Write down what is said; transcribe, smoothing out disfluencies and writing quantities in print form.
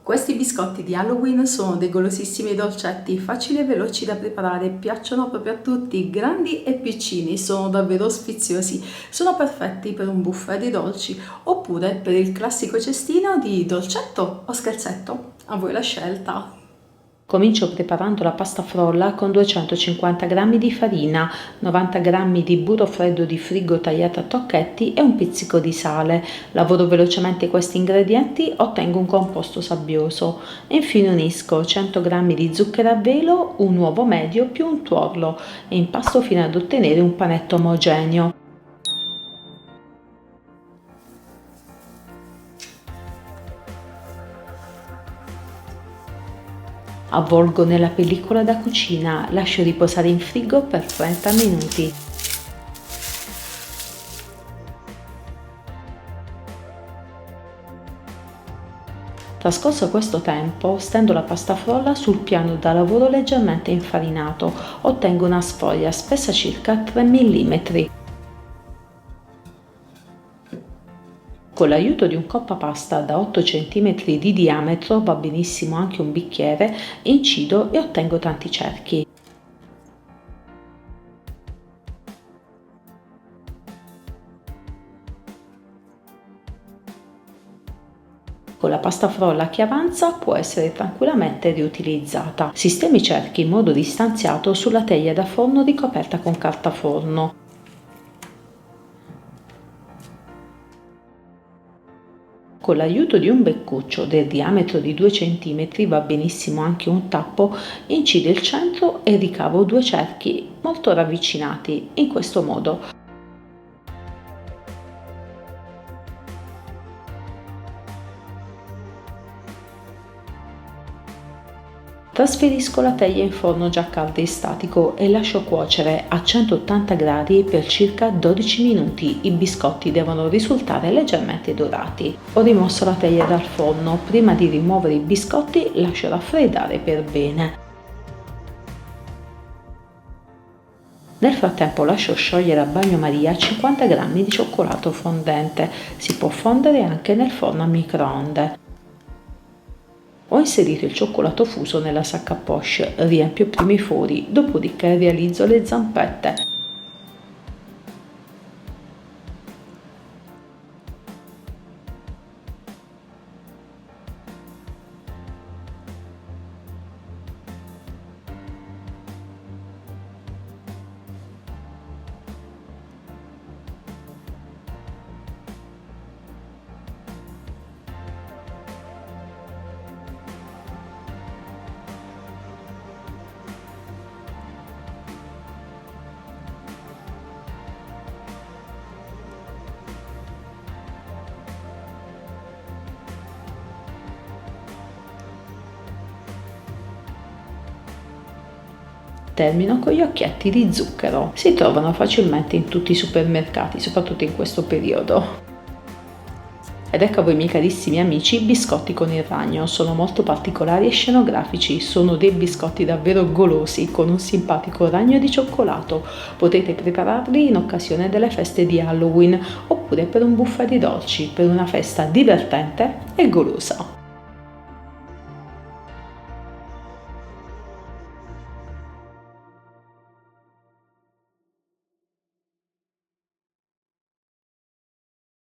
Questi biscotti di Halloween sono dei golosissimi dolcetti facili e veloci da preparare, piacciono proprio a tutti, grandi e piccini, sono davvero sfiziosi, sono perfetti per un buffet di dolci oppure per il classico cestino di dolcetto o scherzetto, a voi la scelta. Comincio preparando la pasta frolla con 250 g di farina, 90 g di burro freddo di frigo tagliato a tocchetti e un pizzico di sale. Lavoro velocemente questi ingredienti, ottengo un composto sabbioso. Infine unisco 100 g di zucchero a velo, un uovo medio più un tuorlo e impasto fino ad ottenere un panetto omogeneo. Avvolgo nella pellicola da cucina, lascio riposare in frigo per 30 minuti. Trascorso questo tempo, stendo la pasta frolla sul piano da lavoro leggermente infarinato. Ottengo una sfoglia spessa circa 3 mm. Con l'aiuto di un coppapasta da 8 cm di diametro, va benissimo anche un bicchiere, incido e ottengo tanti cerchi. Con la pasta frolla che avanza può essere tranquillamente riutilizzata. Sistemi i cerchi in modo distanziato sulla teglia da forno ricoperta con carta forno. Con l'aiuto di un beccuccio del diametro di 2 cm, va benissimo anche un tappo, incido il centro e ricavo due cerchi molto ravvicinati, in questo modo. Trasferisco la teglia in forno già caldo e statico e lascio cuocere a 180 gradi per circa 12 minuti. I biscotti devono risultare leggermente dorati. Ho rimosso la teglia dal forno. Prima di rimuovere i biscotti lascio raffreddare per bene. Nel frattempo lascio sciogliere a bagnomaria 50 g di cioccolato fondente. Si può fondere anche nel forno a microonde. Ho inserito il cioccolato fuso nella sacca poche, riempio prima i fori, dopodiché realizzo le zampette. Termino con gli occhietti di zucchero. Si trovano facilmente in tutti i supermercati, soprattutto in questo periodo. Ed ecco a voi, miei carissimi amici, i biscotti con il ragno. Sono molto particolari e scenografici, sono dei biscotti davvero golosi con un simpatico ragno di cioccolato. Potete prepararli in occasione delle feste di Halloween oppure per un buffet di dolci, per una festa divertente e golosa.